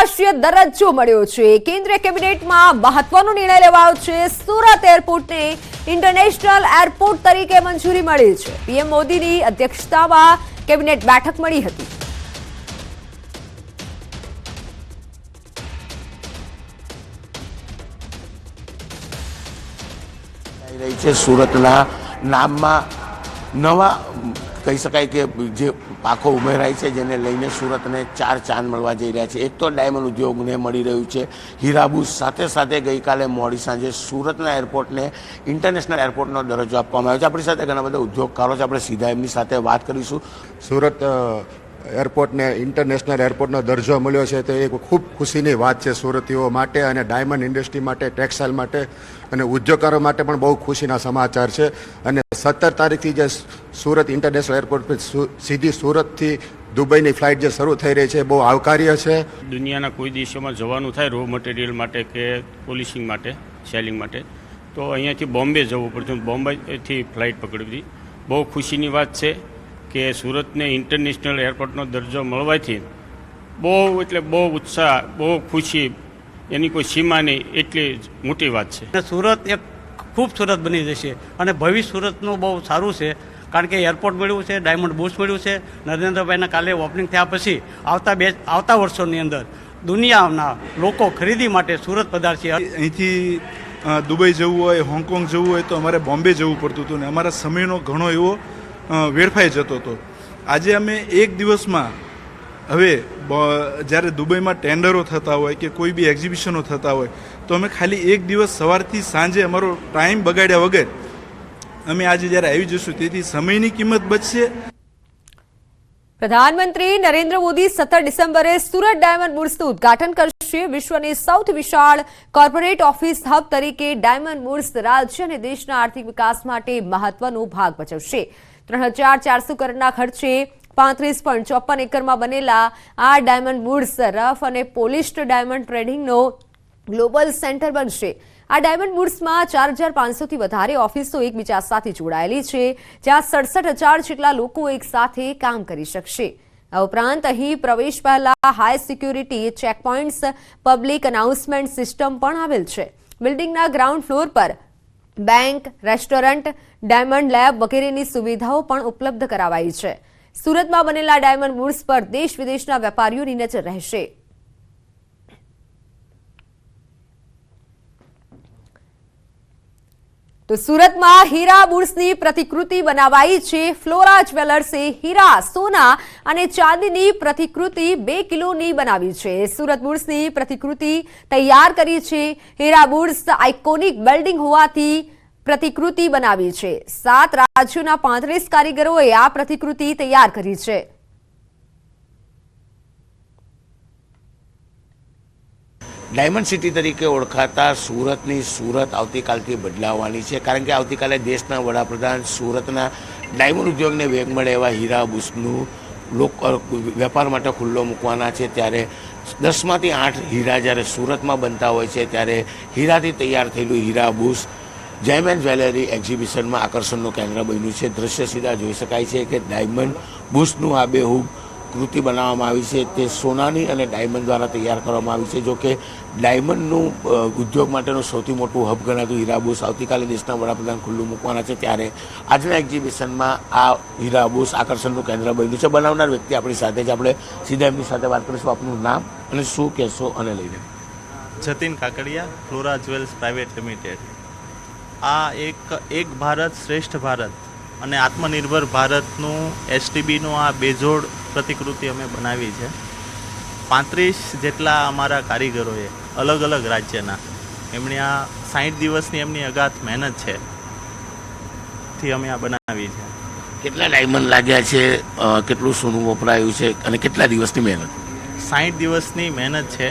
આંતરરાષ્ટ્રીય દરજ્જો મળ્યો છે। કેન્દ્રીય કેબિનેટમાં મહત્વનો નિર્ણય લેવાયો છે। સુરત એરપોર્ટને ઇન્ટરનેશનલ એરપોર્ટ તરીકે મંજૂરી મળી છે। પીએમ મોદીની અધ્યક્ષતામાં કેબિનેટ બેઠક મળી હતી। रही है सूरतना नाम में नवा कही शकाय कि जे पाखो उमेराई है जेने लईने सूरत ने 4 चांद मळवा जई रह्या छे। एक तो डायमंड उद्योग ने मळी रह्युं छे हीराबूस, साथे साथे गई काले मोडी सांजे सूरतना एरपोर्ट ने इंटरनेशनल एरपोर्टनो दरज्जो आपवामां आव्यो छे। आपणी साथे घणा बधा उद्योगकारो छे, आपणे सीधा एमनी साथे वात करीशुं। सूरत एरपोर्ट ने इंटरनेशनल एरपोर्टनो दर्जो मळ्यो छे तो एक खूब खुशीनी वात छे सूरतीओ माटे अने डायमंड इंडस्ट्री माटे, टेक्सटाइल माटे अने उद्योगकारो माटे पण बहु खुशीना समाचार छे। अने 17 तारीखथी जे सूरत इंटरनेशनल एरपोर्ट पर सीधी सूरतथी दुबईनी फ्लाइट जे शरू थई रही है बहु आवकार्य छे। दुनियाना कोई देशों जवानुं थाय रो मटीरियल माटे के पोलिशिंग माटे, सेलिंग माटे तो अहींयाथी बॉम्बे जवुं पड़तुं। बॉम्बेथी फ्लाइट पकड़ी हती। बहु खुशीनी वात छे કે સુરતને ઇન્ટરનેશનલ એરપોર્ટનો દરજ્જો મળવાથી બહુ ઉત્સાહ, બહુ ખુશી, એની કોઈ સીમા નહીં, એટલી મોટી વાત છે। સુરત એક ખૂબસૂરત બની જશે અને ભવિષ્ય સુરતનું બહુ સારું છે, કારણ કે એરપોર્ટ મળ્યું છે, ડાયમંડ બુશ મળ્યું છે। નરેન્દ્રભાઈના કાલે ઓપનિંગ થયા પછી આવતા વર્ષોની અંદર દુનિયાના લોકો ખરીદી માટે સુરત પધારશે। અહીંથી દુબઈ જવું હોય, હોંગકોંગ જવું હોય તો અમારે બોમ્બે જવું પડતું હતું ને અમારા સમયનો ઘણો એવો વેડફાઈ જતો હતો। આજે અમે એક દિવસમાં હવે જ્યારે દુબઈમાં ટેન્ડરો થતા હોય કે કોઈ બી એક્ઝિબિશનો થતા હોય તો અમે ખાલી એક દિવસ સવારથી સાંજે અમારો ટાઈમ બગાડ્યા વગર અમે આજે જ્યારે આવી જશું તેથી સમયની કિંમત બચશે। પ્રધાનમંત્રી નરેન્દ્ર મોદી 17 ડિસેમ્બરે સુરત ડાયમંડ બુર્સનું ઉદ્ઘાટન કરશે। વિશ્વની સૌથી વિશાળ કોર્પોરેટ ઓફિસ હબ તરીકે ડાયમંડ બુર્સ રાજ્ય અને દેશના આર્થિક વિકાસ માટે મહત્વનો ભાગ ભજવશે। 3400 કરોડના ખર્ચે 35.54 એકરમાં બનેલા આ ડાયમંડ બુર્સ રફ અને પોલિશ્ડ ડાયમંડ ટ્રેડિંગનો ગ્લોબલ સેન્ટર બનશે। આ ડાયમંડ બુર્સમાં 4500થી વધારે ઓફિસો એકબીજા સાથે જોડાયેલી છે, જ્યાં 67000 જેટલા લોકો એક સાથે કામ કરી શકશે। આ ઉપરાંત અહીં પ્રવેશ પહેલા high security checkpoints, public announcement system પણ આવેલ છે। બિલ્ડિંગના ગ્રાઉન્ડ ફ્લોર પર બેંક, રેસ્ટોરન્ટ, ડાયમંડ લેબ વગેરેની સુવિધાઓ પણ ઉપલબ્ધ કરાવાઈ છે। સુરતમાં બનેલા ડાયમંડ બુર્સ પર દેશ વિદેશના વેપારીઓની નજર રહેશે। તો સુરતમાં હીરા બુર્સની પ્રતિકૃતિ બનાવાઈ છે। ફ્લોરા જ્વેલર્સે હીરા, સોના અને ચાંદીની પ્રતિકૃતિ 2 કિલોની બનાવી છે। સુરત બુર્સની પ્રતિકૃતિ તૈયાર કરી છે। હીરા બુર્સ આઇકોનિક બિલ્ડિંગ હોવાથી પ્રતિકૃતિ બનાવી છે। 7 રાજ્યોના 35 કારીગરોએ આ પ્રતિકૃતિ તૈયાર કરી છે। डायमंड सिटी तरीके ओळखाता सूरतनी सूरत आवतीकालथी बदलाववानी छे, कारण के आवतीकाले देशना वडाप्रधान सूरतना डायमंड उद्योगने वेग मळे एवा हीरा बूसનું વેપાર માટે ખુલ્લો મૂકવાના છે। ત્યારે 10માંથી 8 હીરા જ્યારે સુરતમાં બનતા હોય છે ત્યારે હીરાથી તૈયાર થયેલું હીરા બૂસ જેમ એન્ડ જ્વેલરી એક્ઝિબિશનમાં આકર્ષણનું કેન્દ્ર બન્યું છે। દ્રશ્ય સીધા જોઈ શકાય છે કે ડાયમંડ બૂસનું આબેહૂબ કૃતિ બનાવવામાં આવી છે તે સોનાની અને ડાયમંડ દ્વારા તૈયાર કરવામાં આવી છે। જો કે ડાયમંડનું ઉદ્યોગ માટેનું સૌથી મોટું હબ ગણાતું હીરાબૂસ આવતીકાલે દેશના વડાપ્રધાન ખુલ્લું મૂકવાના છે, ત્યારે આજના એક્ઝિબિશનમાં આ હીરાબૂસ આકર્ષણનું કેન્દ્ર બન્યું છે। બનાવનાર વ્યક્તિ આપણી સાથે જ, આપણે સીધા એમની સાથે વાત કરીશું। આપનું નામ અને શું કહેશો અને લઈને? Jatin Kakadiya, Flora Jewels Private Limited. આ એક ભારત શ્રેષ્ઠ ભારત અને આત્મનિર્ભર ભારતનું એસટીબીનું આ બેજોડ પ્રતિકૃતિ અમે બનાવી છે। 35 જેટલા અમારા કારીગરોએ અલગ અલગ રાજ્યના એમણે આ 60 દિવસની એમની અગાધ મહેનત છે થી અમે આ બનાવી છે। કેટલા ડાયમંડ લાગ્યા છે, કેટલું સોનું વપરાયું છે અને કેટલા દિવસની મહેનત? 60 દિવસની મહેનત છે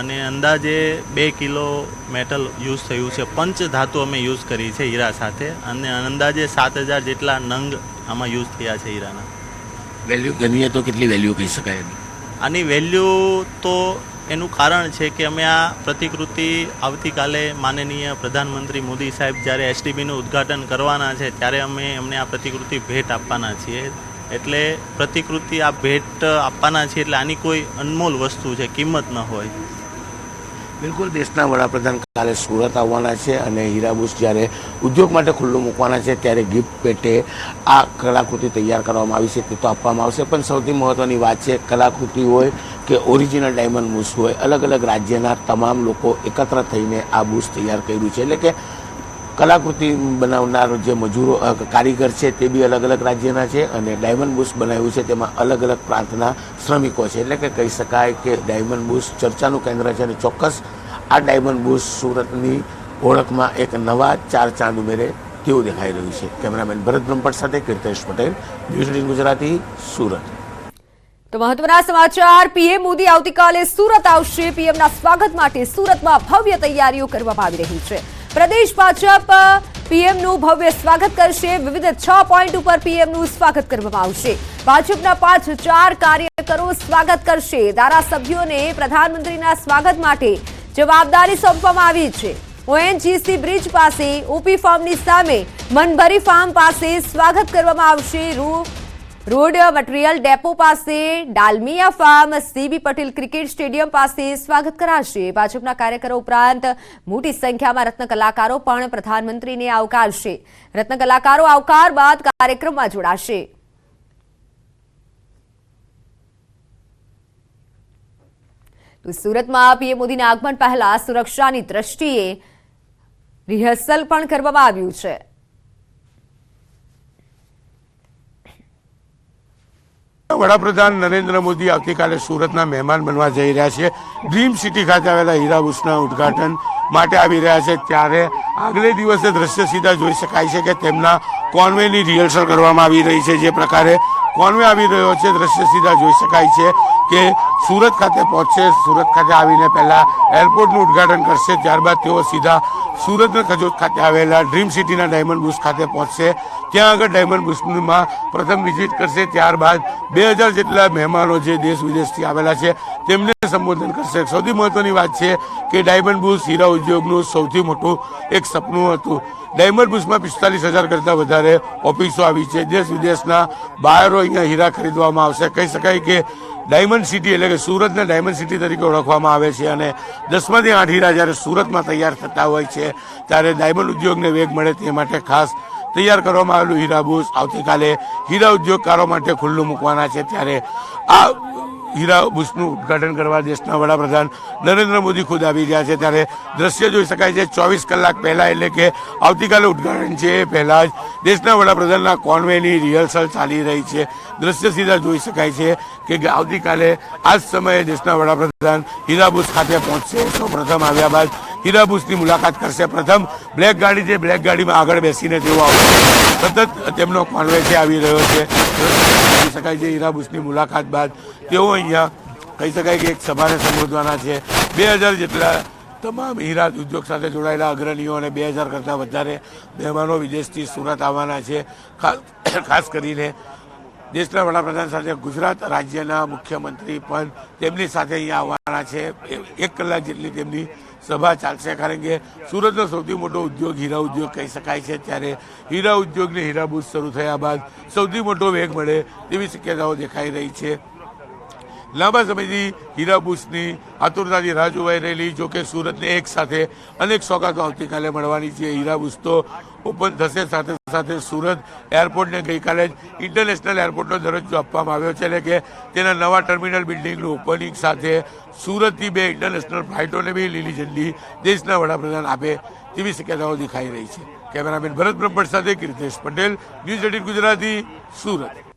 અને અંદાજે 2 કિલો મેટલ યુઝ થયું છે। પંચ ધાતુ અમે યુઝ કરી છે હીરા સાથે અને અંદાજે 7000 જેટલા નંગ આમાં યુઝ થયા છે હીરાના। વેલ્યુ ગણીએ તો કેટલી વેલ્યુ કહી શકાય? આની વેલ્યુ તો એનું કારણ છે કે અમે આ પ્રતિકૃતિ આવતીકાલે માનનીય પ્રધાનમંત્રી મોદી સાહેબ જ્યારે એસટીબીનું ઉદ્ઘાટન કરવાના છે ત્યારે અમે એમને આ પ્રતિકૃતિ ભેટ આપવાના છીએ। એટલે પ્રતિકૃતિ આ ભેટ આપવાના છે એટલે આની કોઈ અનમોલ વસ્તુ છે, કિંમત ન હોય. બિલકુલ, દેશના વડાપ્રધાન કાલે સુરત આવવાના છે અને હીરાબુસ જ્યારે ઉદ્યોગ માટે ખુલ્લું મૂકવાના છે ત્યારે ગિફ્ટ પેટે આ કલાકૃતિ તૈયાર કરવામાં આવી છે તે તો આપવામાં આવશે. પણ સૌથી મહત્ત્વની વાત છે, કલાકૃતિ હોય કે ઓરિજિનલ ડાયમંડ બુશ હોય, અલગ અલગ રાજ્યના તમામ લોકો એકત્ર થઈને આ બુશ તૈયાર કર્યું છે. એટલે કે કલાકૃતિ બનાવનાર જે મજૂરો કારીગર છે તે બી અલગ અલગ રાજ્યના છે અને ડાયમંડ બુશ બનાવ્યું છે તેમાં અલગ અલગ પ્રાંતના શ્રમિકો છે. એટલે કે કહી શકાય કે ડાયમંડ બુશ ચર્ચાનું કેન્દ્ર છે અને ચોક્કસ આ ડાયમંડ બુશ સુરતની ઓળખમાં એક નવા 4 ચાંદ ઉમેરે તેવું દેખાઈ રહ્યું છે. કેમેરામેન ભરત બ્રહ્મભટ્ટ સાથે કીર્તેશ પટેલ, ન્યૂઝ 18 ગુજરાતી, સુરત. તો મહત્વના સમાચાર, પીએમ મોદી આવતીકાલે સુરત આવશે. પીએમના સ્વાગત માટે સુરતમાં ભવ્ય તૈયારીઓ કરવામાં આવી રહી છે. પ્રદેશ ભાજપ પીએમનું ભવ્ય સ્વાગત કરશે. વિવિધ 6 પોઈન્ટ ઉપર પીએમનું સ્વાગત કરવામાં આવશે. ભાજપના 5 કાર્યકરો સ્વાગત કરશે. ધારાસભ્યોને પ્રધાનમંત્રીના સ્વાગત માટે જવાબદારી સોંપવામાં આવી છે. ઓએનજીસી બ્રિજ પાસે, ઓપી ફાર્મની સામે મનભરી ફાર્મ પાસે સ્વાગત કરવામાં આવશે. રોડ મટીરીયલ ડેપો પાસે, Dalmia farm, CB Patel cricket stadium પાસે સ્વાગત કરાશે. ભાજપના કાર્યકરો ઉપરાંત મોટી સંખ્યામાં રત્ન કલાકારો પણ પ્રધાનમંત્રીને આવકારશે. રત્ન કલાકારો આવકાર બાદ કાર્યક્રમમાં જોડાશે. તો સુરતમાં પીએમ મોદીના આગમન પહેલા સુરક્ષાની દ્રષ્ટિએ રિહર્સલ પણ કરવામાં આવ્યું છે. વડાપ્રધાન નરેન્દ્ર મોદી આવતીકાલે સુરતના મહેમાન બનવા જઈ રહ્યા છે. ડ્રીમ સિટી ખાતે આવેલા હીરાબુસના ઉદ્ઘાટન માટે આવી રહ્યા છે ત્યારે આગલે દિવસે દ્રશ્ય સીધા જોઈ શકાય છે કે તેમના કોન્વેની રિહર્સલ કરવામાં આવી રહી છે. જે પ્રકારે કોન્વે આવી રહ્યો છે દ્રશ્ય સીધા જોઈ શકાય છે કે સુરત ખાતે પહોંચશે. સુરત ખાતે આવીને પહેલા એરપોર્ટનું ઉદ્ઘાટન કરશે, ત્યારબાદ તેઓ સીધા સુરતના ખજોદ ખાતે આવેલા ડ્રીમ સિટીના ડાયમંડ બુશ ખાતે પહોંચશે. ત્યાં આગળ ડાયમંડ બુશમાં પ્રથમ વિઝિટ કરશે, ત્યારબાદ 2000 જેટલા મહેમાનો જે દેશ વિદેશથી આવેલા છે તેમને સંબોધન કરશે. સૌથી મહત્વની વાત છે કે ડાયમંડ બુશ હીરા ઉદ્યોગનું સૌથી મોટું એક સપનું હતું. ડાયમંડ બુશમાં 45,000 કરતાં વધારે ઓફિસો આવી છે. દેશ વિદેશના બાયરો અહીંયા હીરા ખરીદવામાં આવશે. કહી શકાય કે ડાયમંડ સિટી એટલે કે સુરતને ડાયમંડ સિટી તરીકે ઓળખવામાં આવે છે અને 10માંથી 8 હીરા જ્યારે સુરતમાં તૈયાર થતા હોય છે ત્યારે ડાયમંડ ઉદ્યોગને વેગ મળે તે માટે ખાસ તૈયાર કરવામાં આવેલું હીરાબુસ આવતીકાલે હીરા ઉદ્યોગકારો માટે ખુલ્લું મૂકવાના છે. ત્યારે આ હીરાબુસનું ઉદ્ઘાટન કરવા દેશના વડાપ્રધાન નરેન્દ્ર મોદી ખુદ આવી રહ્યા છે. ત્યારે દ્રશ્ય જોઈ શકાય છે 24 કલાક પહેલાં એટલે કે આવતીકાલે ઉદ્ઘાટન છે એ પહેલાં જ દેશના વડાપ્રધાનના કોન્વેની રિહર્સલ ચાલી રહી છે. દ્રશ્ય સીધા જોઈ શકાય છે કે આવતીકાલે આ જ સમયે દેશના વડાપ્રધાન હીરાબુસ ખાતે પહોંચશે. સૌપ્રથમ આવ્યા બાદ હીરાબુસની મુલાકાત કરશે. પ્રથમ બ્લેક ગાડી છે, બ્લેક ગાડીમાં આગળ બેસીને તેઓ આવશે. સતત તેમનો કોન્વે છે આવી રહ્યો છે. જોઈ શકાય છે હીરાબુસની મુલાકાત બાદ તેઓ અહીંયા કહી શકાય કે એક સભાને સંબોધવાના છે. 2000 જેટલા તમામ હીરા ઉદ્યોગ સાથે જોડાયેલા અગ્રણીઓ અને 2000 કરતાં વધારે મહેમાનો વિદેશથી સુરત આવવાના છે. ખાસ કરીને દેશના વડાપ્રધાન સાથે ગુજરાત રાજ્યના મુખ્યમંત્રી પણ તેમની સાથે અહીંયા આવવાના છે. 1 કલાક જેટલી તેમની સભા ચાલશે કારણ કે સુરતનો સૌથી મોટો ઉદ્યોગ હીરા ઉદ્યોગ કહી શકાય છે. ત્યારે હીરા ઉદ્યોગને હીરાબુસ શરૂ થયા બાદ સૌથી મોટો વેગ મળે તેવી શક્યતાઓ દેખાઈ રહી છે. લાંબા સમયથી હીરાબુસની આતુરતાથી રાહ જોવાઈ રહેલી, જોકે સુરતને એક સાથે અનેક સોગાતો આવતીકાલે મળવાની છે. હીરાબુસ તો ઓપન થશે, સાથે સાથે સુરત એરપોર્ટને ગઈકાલે જ ઇન્ટરનેશનલ એરપોર્ટનો દરજ્જો આપવામાં આવ્યો છે. એટલે કે તેના નવા ટર્મિનલ બિલ્ડિંગનું ઓપનિંગ સાથે સુરતથી 2 ઇન્ટરનેશનલ ફ્લાઇટોને બી લીલી ઝંડી દેશના વડાપ્રધાન આપે તેવી શક્યતાઓ દેખાઈ રહી છે. કેમેરામેન ભરત બ્રહ્મભટ્ટ સાથે કીર્તેશ પટેલ, ન્યૂઝ 18 ગુજરાતી, સુરત.